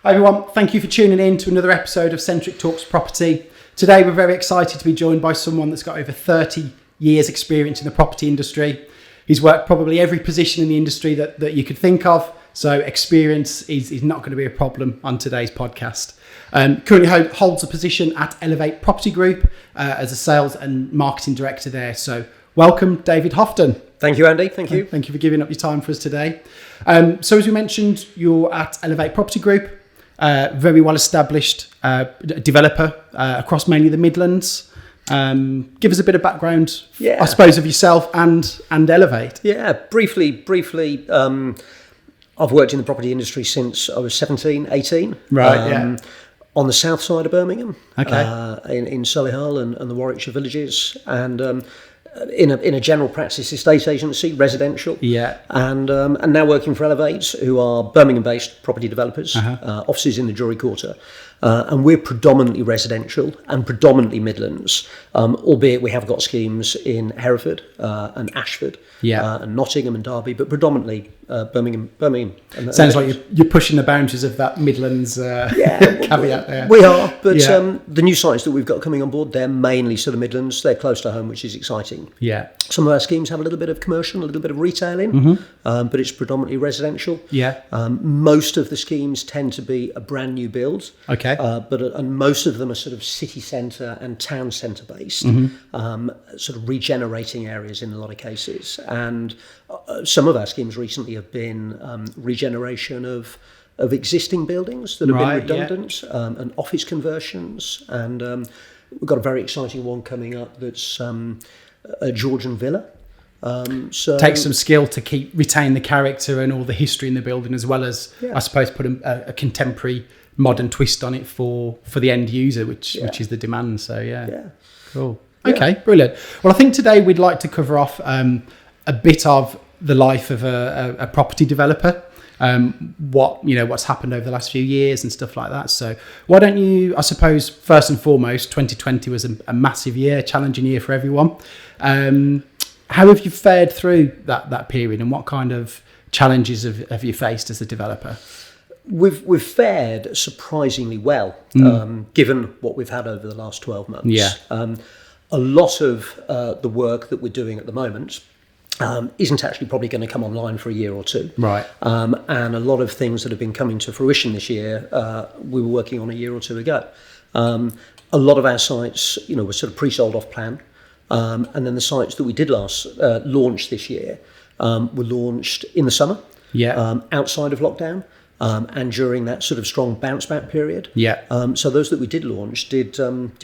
Hi everyone, thank you for tuning in to another episode of Centrick Talks Property. Today we're very excited to be joined by someone that's got over 30 years experience in the property industry. He's worked probably every position in the industry that you could think of, so experience is not going to be a problem on today's podcast. Currently holds a position at Elevate Property Group as a sales and marketing director there. So welcome, David Houghton. Thank you, Andy. Thank you. Thank you for giving up your time for us today. So as we mentioned, you're at Elevate Property Group. Very well established developer across mainly the Midlands. Give us a bit of background, I suppose, of yourself and Elevate. Yeah, briefly. I've worked in the property industry since I was 17, 18. Right, on the south side of Birmingham, okay, in Solihull and the Warwickshire villages, and in a general practice estate agency, residential, and now working for Elevate, who are Birmingham-based property developers, offices in the Jury Quarter, and we're predominantly residential and predominantly Midlands, albeit we have got schemes in Hereford and Ashford, and Nottingham and Derby, but predominantly Birmingham. Sounds like you're pushing the boundaries of that Midlands caveat there. We are, but the new sites that we've got coming on board, they're mainly sort of Midlands. They're close to home, which is exciting. Yeah. Some of our schemes have a little bit of commercial, a little bit of retail in, but it's predominantly residential. Yeah. Most of the schemes tend to be a brand new build. Okay. And most of them are sort of city centre and town centre based, sort of regenerating areas in a lot of cases. And some of our schemes recently have been regeneration of existing buildings that have been redundant, and office conversions. And we've got a very exciting one coming up that's a Georgian villa. So takes some skill to retain the character and all the history in the building, as well as I suppose put a contemporary modern twist on it for the end user, which is the demand. So cool. Okay, brilliant. Well, I think today we'd like to cover off a bit of the life of a property developer, what's happened over the last few years and stuff like that. So why don't you, I suppose, first and foremost, 2020 was a massive year, challenging year for everyone. How have you fared through that period, and what kind of challenges have you faced as a developer? We've fared surprisingly well, given what we've had over the last 12 months. Yeah. A lot of the work that we're doing at the moment isn't actually probably going to come online for a year or two. Right. And a lot of things that have been coming to fruition this year, we were working on a year or two ago. A lot of our sites, were sort of pre-sold off plan. And then the sites that we did launch this year were launched in the summer, outside of lockdown. And during that sort of strong bounce back period. So those that we did launch did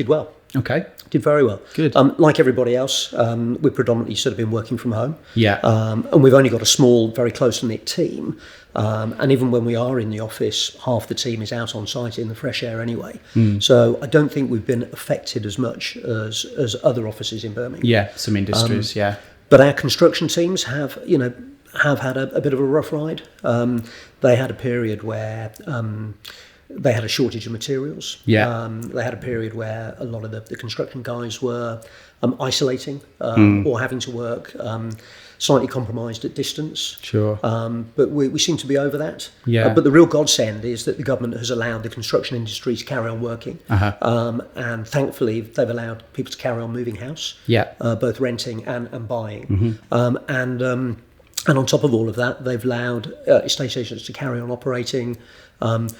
well. Okay. Did very well. Good. Like everybody else, we've predominantly sort of been working from home. And we've only got a small, very close-knit team. And even when we are in the office, half the team is out on site in the fresh air anyway. So I don't think we've been affected as much as other offices in Birmingham. Yeah, some industries, But our construction teams have had a bit of a rough ride. They had a period where they had a shortage of materials. They had a period where a lot of the construction guys were isolating or having to work slightly compromised at distance. Sure. But we seem to be over that. But the real godsend is that the government has allowed the construction industry to carry on working. And thankfully, they've allowed people to carry on moving house, both renting and buying. And on top of all of that, they've allowed estate agents to carry on operating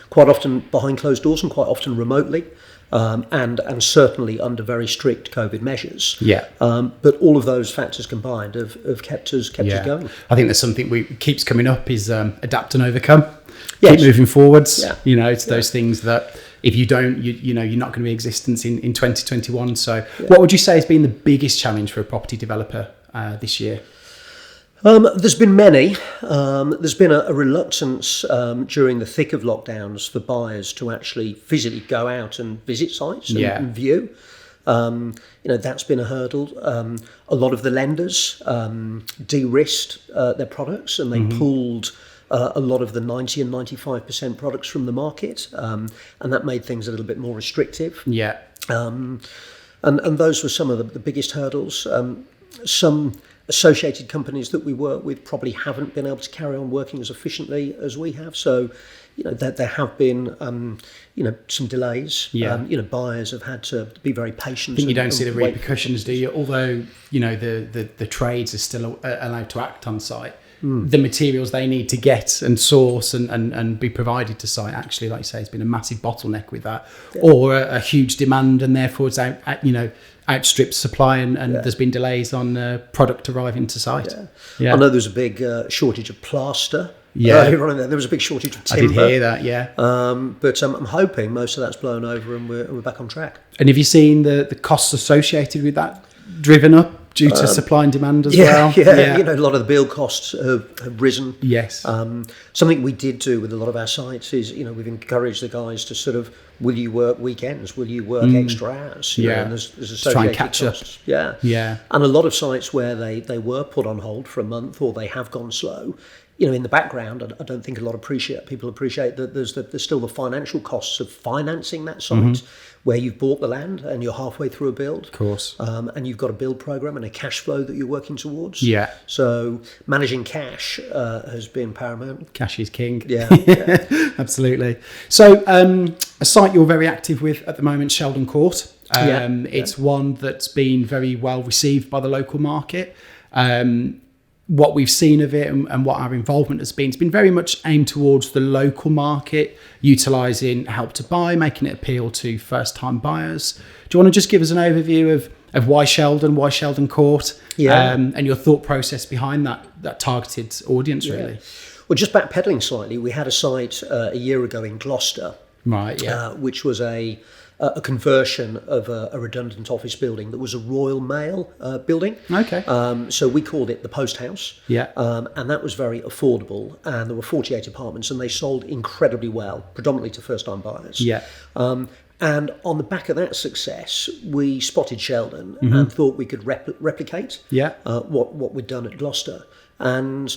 quite often behind closed doors and quite often remotely, and certainly under very strict COVID measures. But all of those factors combined have kept us going. I think there's something keeps coming up is adapt and overcome. Keep moving forwards. It's those things that if you don't, you're not going to be in existence in 2021. So what would you say has been the biggest challenge for a property developer this year? There's been many. There's been a reluctance during the thick of lockdowns for buyers to actually physically go out and visit sites and view. That's been a hurdle. A lot of the lenders de-risked their products, and they pulled a lot of the 90 and 95% products from the market, and that made things a little bit more restrictive. And those were some of the biggest hurdles. Some associated companies that we work with probably haven't been able to carry on working as efficiently as we have. So, there have been, some delays. Yeah. Buyers have had to be very patient. I think you don't see the repercussions, do you? Although, the trades are still allowed to act on site. The materials they need to get and source and be provided to site, actually, like you say, has been a massive bottleneck with that, or a huge demand, and therefore it's outstrips supply, and there's been delays on product arriving to site. I know there's a big shortage of plaster. There was a big shortage of timber. I did hear that, yeah. But I'm hoping most of that's blown over and we're back on track. And have you seen the costs associated with that driven up due to supply and demand as well? Yeah. A lot of the build costs have risen. Yes. Something we did do with a lot of our sites is, we've encouraged the guys to sort of, will you work weekends? Will you work extra hours? And there's associated try and catch costs. up. Yeah. And a lot of sites where they were put on hold for a month or they have gone slow, in the background, I don't think people appreciate that there's still the financial costs of financing that site, where you've bought the land and you're halfway through a build. Of course. And you've got a build program and a cash flow that you're working towards. Yeah. So managing cash has been paramount. Cash is king. Yeah. Absolutely. So a site you're very active with at the moment, Shelton Court. It's one that's been very well received by the local market. What we've seen of it and what our involvement has been, it's been very much aimed towards the local market, utilising Help to Buy, making it appeal to first-time buyers. Do you want to just give us an overview of why Shelton Court, and your thought process behind that targeted audience, really? Well, just backpedaling slightly, we had a site a year ago in Gloucester, right? Yeah, which was a conversion of a redundant office building that was a Royal Mail building. Okay. So we called it the Post House. Yeah. And that was very affordable. And there were 48 apartments, and they sold incredibly well, predominantly to first-time buyers. Yeah. And on the back of that success, we spotted Shelton and thought we could replicate what we'd done at Gloucester. And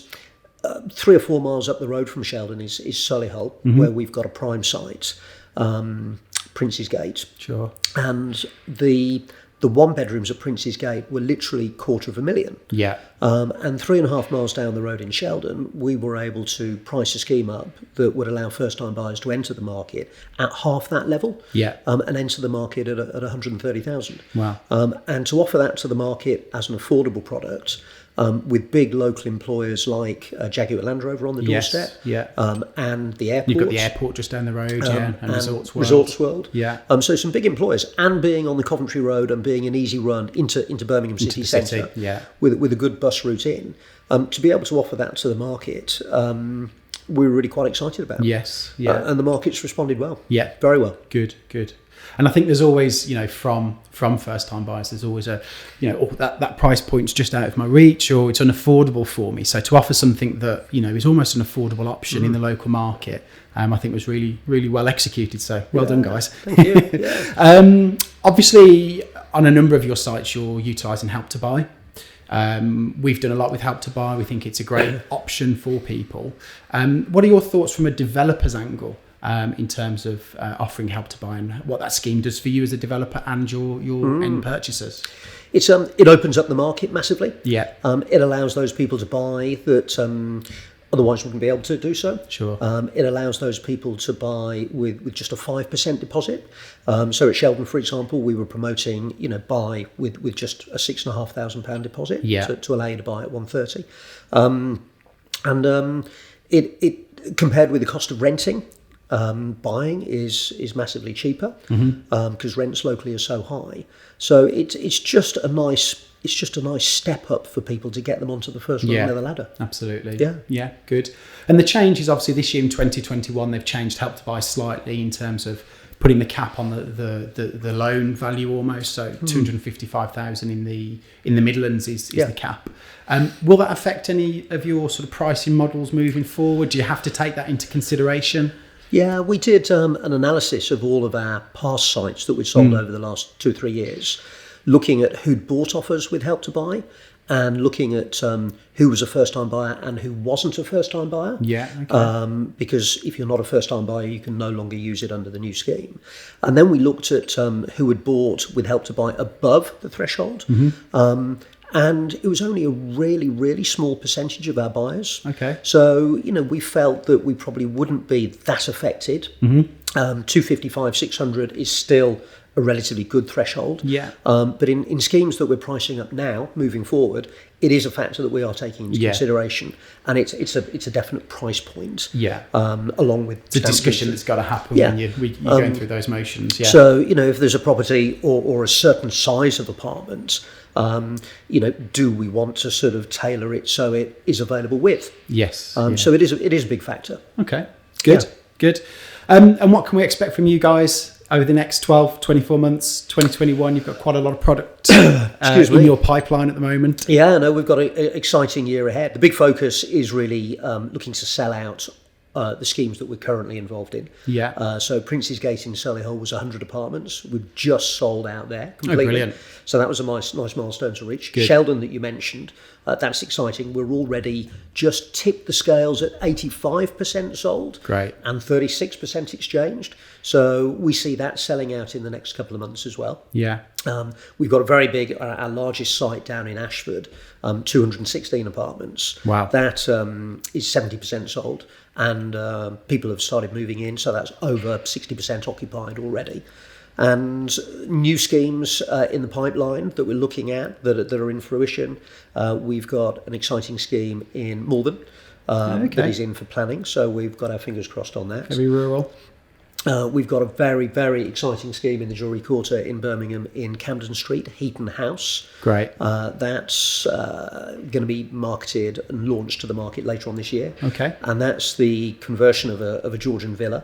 3 or 4 miles up the road from Shelton is Solihull, where we've got a prime site. Prince's Gate. Sure. And the one bedrooms at Prince's Gate were literally $250,000. Yeah. And 3.5 miles down the road in Shelton, we were able to price a scheme up that would allow first-time buyers to enter the market at half that level. Yeah. And enter the market at $130,000. Wow. And to offer that to the market as an affordable product, with big local employers like Jaguar Land Rover on the doorstep, and the airport. You've got the airport just down the road, and Resorts World. Yeah. So some big employers, and being on the Coventry Road and being an easy run into Birmingham city centre, with a good bus route in, to be able to offer that to the market, we were really quite excited about. Yes, yeah. And the market's responded well. Yeah, very well. Good. And I think there's always, from first-time buyers, there's always that price point's just out of my reach, or it's unaffordable for me. So to offer something that, is almost an affordable option in the local market, I think was really, really well executed. So well done, guys. Thank you. Yeah. Obviously, on a number of your sites, you're utilising Help to Buy. We've done a lot with Help to Buy. We think it's a great option for people. What are your thoughts from a developer's angle? In terms of offering Help to Buy and what that scheme does for you as a developer and your end purchasers? It opens up the market massively. Yeah. It allows those people to buy that otherwise wouldn't be able to do so. Sure. It allows those people to buy with just a 5% deposit. So at Shelton, for example, we were promoting, buy with just a £6,500 deposit to allow you to buy at 130. It compared with the cost of renting, buying is massively cheaper because rents locally are so high. So it's just a nice step up for people to get them onto the first rung of the ladder. Absolutely. Yeah, good. And the change is obviously this year in 2021 they've changed Help to Buy slightly in terms of putting the cap on the loan value almost. So 255,000 in the Midlands is the cap. Will that affect any of your sort of pricing models moving forward? Do you have to take that into consideration? Yeah, we did an analysis of all of our past sites that we'd sold over the last 2-3 years, looking at who'd bought offers with Help to Buy and looking at who was a first-time buyer and who wasn't a first-time buyer. Yeah, okay. Because if you're not a first-time buyer, you can no longer use it under the new scheme. And then we looked at who had bought with Help to Buy above the threshold. And it was only a really, really small percentage of our buyers. Okay. So, we felt that we probably wouldn't be that affected. 255, 600 is still a relatively good threshold. Yeah. But in schemes that we're pricing up now, moving forward, it is a factor that we are taking into consideration, and it's a definite price point. Yeah. Along with the discussion that's got to happen when you're going through those motions. Yeah. So if there's a property or a certain size of apartment, do we want to sort of tailor it so it is available with? Yes. So it is a big factor. Okay. Good. And what can we expect from you guys over the next 12, 24 months, 2021? You've got quite a lot of product in your pipeline at the moment. Yeah, no, we've got an exciting year ahead. The big focus is really looking to sell out the schemes that we're currently involved in. Yeah. So Prince's Gate in Solihull was 100 apartments. We've just sold out there completely. Oh, brilliant. So that was a nice milestone to reach. Good. Sheldon that you mentioned, that's exciting. We're already just tipped the scales at 85% sold. Great. And 36% exchanged. So we see that selling out in the next couple of months as well. Yeah. We've got a very big, our largest site down in Ashford, 216 apartments. Wow. That is 70% sold, and people have started moving in, so that's over 60% occupied already. And new schemes in the pipeline that we're looking at that are in fruition. We've got an exciting scheme in Malvern that is in for planning, so we've got our fingers crossed on that. Very rural. We've got a very, very exciting scheme in the Jewellery Quarter in Birmingham in Camden Street, Heaton House. Great. That's going to be marketed and launched to the market later on this year. Okay. And that's the conversion of a Georgian villa,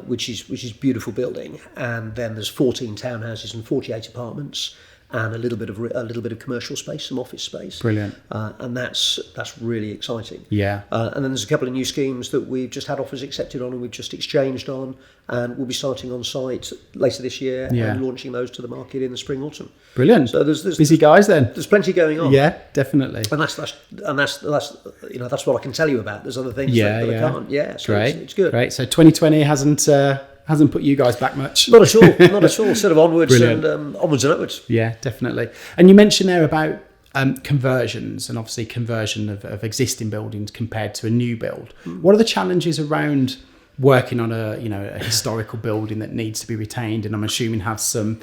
which is beautiful building. And then there's 14 townhouses and 48 apartments, and a little bit of commercial space, some office space. Brilliant. And that's really exciting. Yeah. And then there's a couple of new schemes that we've just had offers accepted on and we've just exchanged on, and we'll be starting on site later this year and launching those to the market in the spring autumn. Brilliant. So there's busy guys then. There's plenty going on. Yeah, definitely. And that's what I can tell you about. There's other things that I can't. Yeah. So great. It's good. Great. So 2020 hasn't put you guys back much. Not at all. Not at all. Sort of onwards and upwards. Yeah, definitely. And you mentioned there about conversions, and obviously conversion of existing buildings compared to a new build. What are the challenges around working on a historical building that needs to be retained, and I'm assuming has some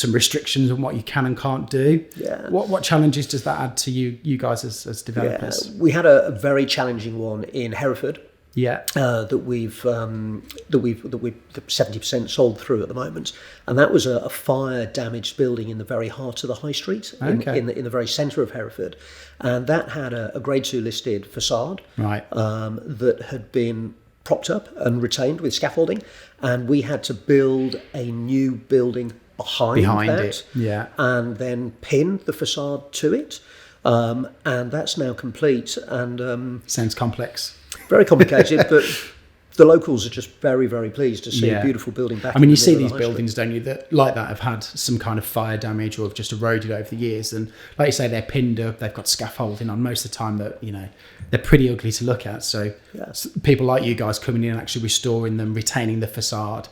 restrictions on what you can and can't do? Yeah. What challenges does that add to you guys as developers? Yeah. We had a very challenging one in Hereford. Yeah, that we've 70% sold through at the moment, and that was a fire damaged building in the very heart of the high street, in the very centre of Hereford, and that had a Grade 2 listed facade, right, that had been propped up and retained with scaffolding, and we had to build a new building behind that, it, yeah, and then pin the facade to it, and that's now complete. And sounds complex. Very complicated, but the locals are just very, very pleased to see a beautiful building back. I mean, you see these buildings, don't you, that have had some kind of fire damage or have just eroded over the years. And like you say, they're pinned up, they've got scaffolding on. Most of the time that, they're pretty ugly to look at. So people like you guys coming in and actually restoring them, retaining the facade,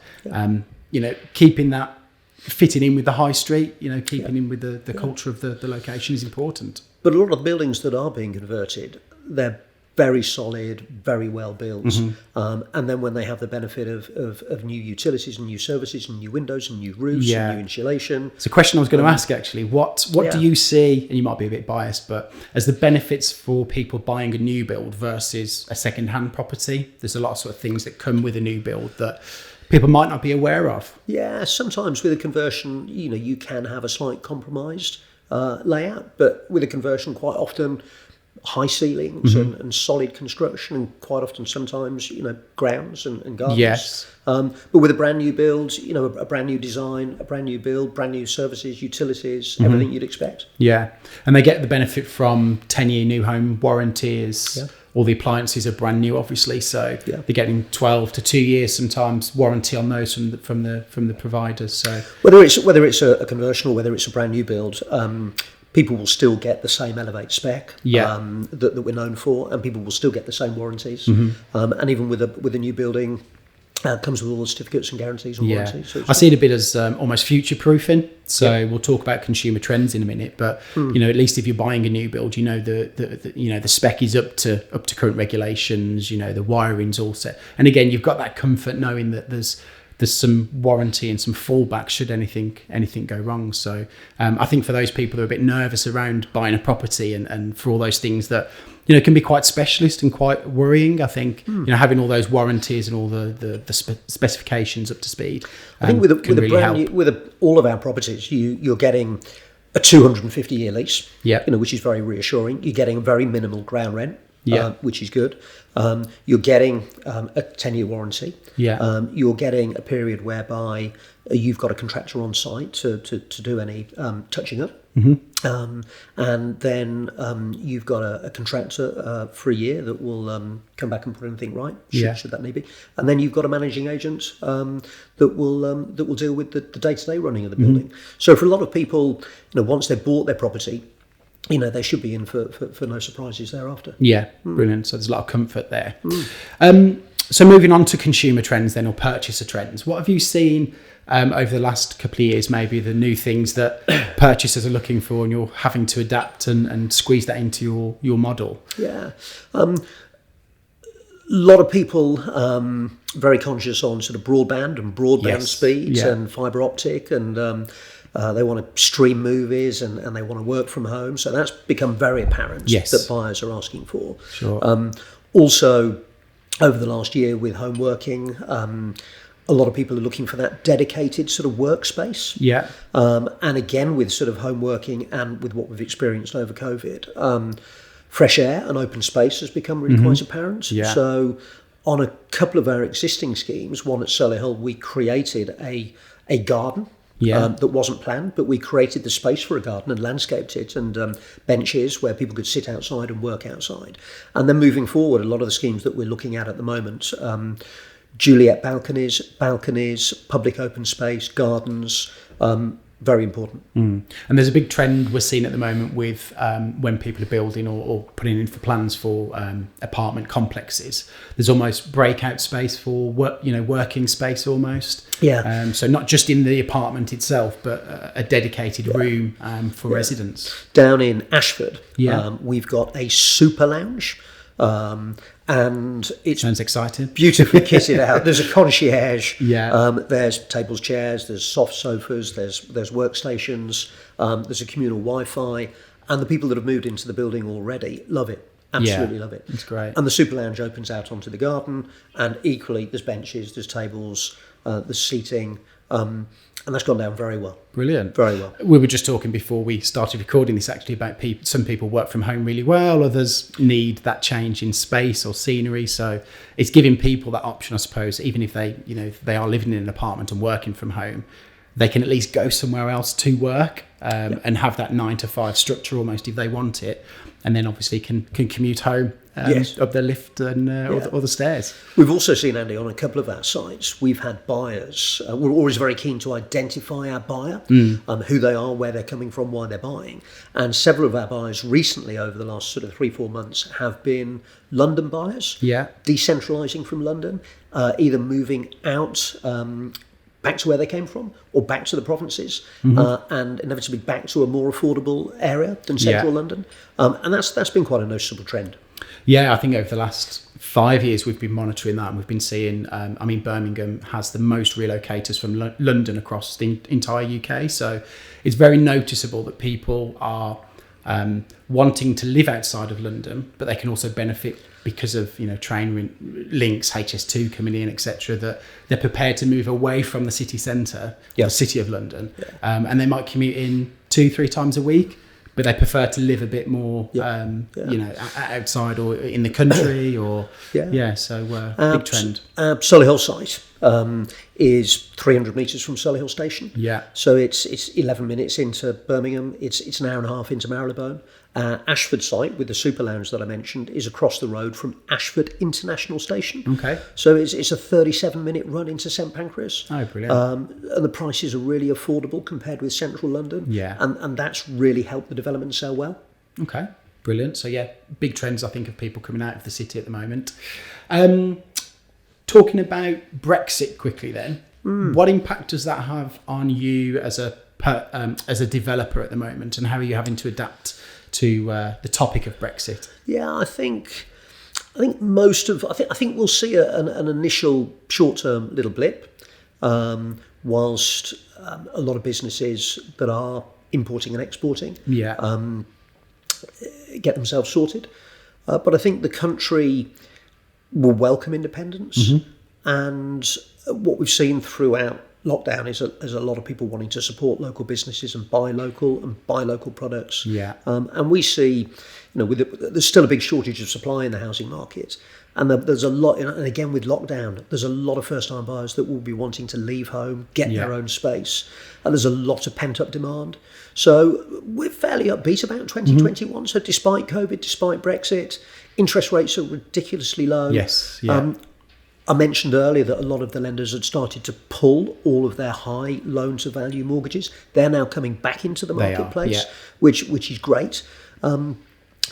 keeping that fitting in with the high street, keeping in with the culture of the location is important. But a lot of the buildings that are being converted, they're very solid, very well built. Mm-hmm. And then when they have the benefit of new utilities and new services and new windows and new roofs and new insulation. It's a question I was going to ask, actually. What do you see, and you might be a bit biased, but as the benefits for people buying a new build versus a second-hand property? There's a lot of sort of things that come with a new build that people might not be aware of. Yeah, sometimes with a conversion, you can have a slight compromised layout, but with a conversion quite often high ceilings and solid construction, and quite often sometimes grounds and gardens. Yes. But with a brand new build, a brand new design, a brand new build, brand new services, utilities, everything you'd expect. Yeah, and they get the benefit from 10-year new home warranties. Yeah. All the appliances are brand new, obviously, so they're getting 12 to 2 years sometimes warranty on those from the providers. So whether it's a conversion or whether it's a brand new build, people will still get the same Elevate spec that we're known for, and people will still get the same warranties. And even with a new building, Comes with all the certificates and guarantees and warranties. So I see it a bit as almost future-proofing. So we'll talk about consumer trends in a minute, but at least if you're buying a new build, the spec is up to current regulations. The wiring's all set, and again, you've got that comfort knowing that there's some warranty and some fallback should anything go wrong. So I think for those people who are a bit nervous around buying a property and for all those things that can be quite specialist and quite worrying, I think having all those warranties and all the specifications up to speed. I think with all of our properties, you're getting a 250-year lease, which is very reassuring. You're getting a very minimal ground rent. Which is good. You're getting a 10-year warranty. You're getting a period whereby you've got a contractor on site to do any touching up. And then you've got a contractor for a year that will come back and put anything right, should that need be. And then you've got a managing agent that will deal with the day-to-day running of the building. So for a lot of people, once they've bought their property, they should be in for no surprises thereafter. Brilliant. So there's a lot of comfort there. So moving on to consumer trends then, or purchaser trends, what have you seen over the last couple of years, maybe the new things that purchasers are looking for and you're having to adapt and squeeze that into your model? A lot of people very conscious on sort of broadband and broadband speeds and fibre optic, and they want to stream movies and they want to work from home. So that's become very apparent that buyers are asking for. Also, over the last year with home working, a lot of people are looking for that dedicated sort of workspace. And again, with sort of home working and with what we've experienced over COVID, fresh air and open space has become really quite apparent. So on a couple of our existing schemes, one at Solihull, we created a garden. That wasn't planned, but we created the space for a garden and landscaped it, and benches where people could sit outside and work outside. And then moving forward, a lot of the schemes that we're looking at the moment, Juliet balconies, public open space, gardens, very important. And there's a big trend we're seeing at the moment with when people are building or putting in for plans for apartment complexes. There's almost breakout space for working space almost. So not just in the apartment itself, but a dedicated room for residents. Down in Ashford, we've got a super lounge. And it sounds exciting. Beautifully kitted out. There's a concierge. There's tables, chairs. There's soft sofas. There's workstations. There's a communal Wi-Fi, and the people that have moved into the building already love it. Absolutely love it. It's great. And the super lounge opens out onto the garden, and equally there's benches, there's tables, there's seating. And that's gone down very well. Brilliant. Very well. We were just talking before we started recording this actually about some people work from home really well, others need that change in space or scenery. So it's giving people that option, I suppose, even if they are living in an apartment and working from home, they can at least go somewhere else to work and have that 9 to 5 structure almost if they want it. And then obviously can commute home up the lift and or the stairs. We've also seen, Andy, on a couple of our sites, we've had buyers. We're always very keen to identify our buyer, who they are, where they're coming from, why they're buying. And several of our buyers recently, over the last sort of 3-4 months, have been London buyers, decentralising from London, either moving out back to where they came from or back to the provinces, and inevitably back to a more affordable area than central London. And that's been quite a noticeable trend. I think over the last 5 years we've been monitoring that, and we've been seeing, Birmingham has the most relocators from London across the entire UK. So it's very noticeable that people are wanting to live outside of London, but they can also benefit because of train links, HS2 coming in, etc. That they're prepared to move away from the city centre, the city of London, and they might commute in 2-3 times a week, but they prefer to live a bit more, outside or in the country, or so big trend. Solihull site is 300 metres from Solihull Station. So it's 11 minutes into Birmingham. It's an hour and a half into Marylebone. Ashford site with the super lounge that I mentioned is across the road from Ashford International Station. So it's a 37-minute run into St Pancras. Oh, brilliant. And the prices are really affordable compared with central London. And that's really helped the development sell well. Okay, brilliant. So big trends I think of people coming out of the city at the moment. talking about Brexit quickly then, what impact does that have on you as a developer at the moment, and how are you having to adapt to the topic of Brexit? Yeah, I think we'll see an initial short-term little blip, whilst a lot of businesses that are importing and exporting get themselves sorted. But I think the country will welcome independence, and what we've seen throughout lockdown is a lot of people wanting to support local businesses and buy local products. And we see, there's still a big shortage of supply in the housing market, and there's a lot. And again, with lockdown, there's a lot of first-time buyers that will be wanting to leave home, get their own space, and there's a lot of pent-up demand. So we're fairly upbeat about 2021. So despite COVID, despite Brexit, interest rates are ridiculously low. I mentioned earlier that a lot of the lenders had started to pull all of their high loan-to-value mortgages. They're now coming back into the marketplace, which is great.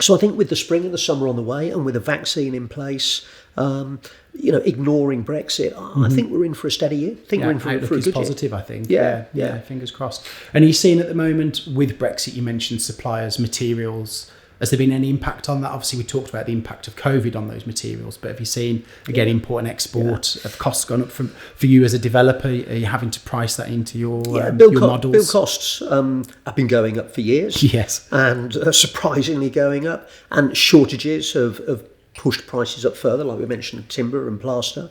So I think with the spring and the summer on the way, and with a vaccine in place, ignoring Brexit, I think we're in for a steady year. I think we're in for a good year. Positive, I think. Yeah, fingers crossed. And are you seeing at the moment with Brexit, you mentioned suppliers, materials, has there been any impact on that? Obviously, we talked about the impact of COVID on those materials, but have you seen, again, import and export, have costs gone up for you as a developer? Are you having to price that into your models? Build costs have been going up for years. Yes. And surprisingly going up. And shortages have pushed prices up further, like we mentioned, timber and plaster.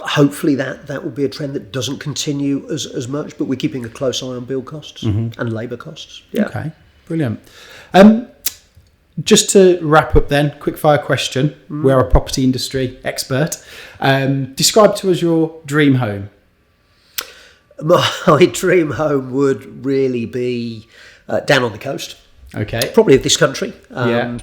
Hopefully that will be a trend that doesn't continue as much, but we're keeping a close eye on build costs and labour costs. Okay, brilliant. Just to wrap up then, quick fire question. We're a property industry expert. Describe to us your dream home. My dream home would really be down on the coast. Okay. Probably of this country. Down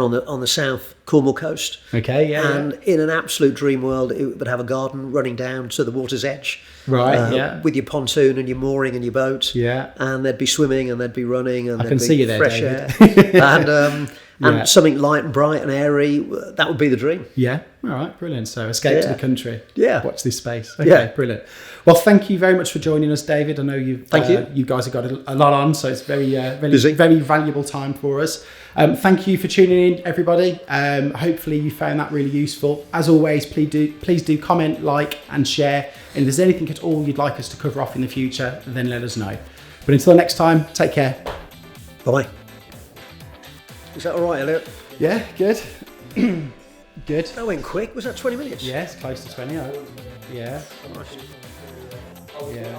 on the South Cornwall coast. Okay, And in an absolute dream world, it would have a garden running down to the water's edge. Right, with your pontoon and your mooring and your boat. And there'd be swimming and there'd be running and there'd be fresh air. And something light and bright and airy, that would be the dream. Yeah, all right, brilliant. So escape to the country. Watch this space. Okay, brilliant. Well, thank you very much for joining us, David. I know you guys have got a lot on, so it's very valuable time for us. Thank you for tuning in, everybody. Hopefully you found that really useful. As always, please do comment, like and share. And if there's anything at all you'd like us to cover off in the future, then let us know. But until next time, take care. Bye. Is that all right, Elliot? Yeah, good. Good. That went quick. Was that 20 minutes? Yeah, it's close to 20. Yeah. Nice. Yeah.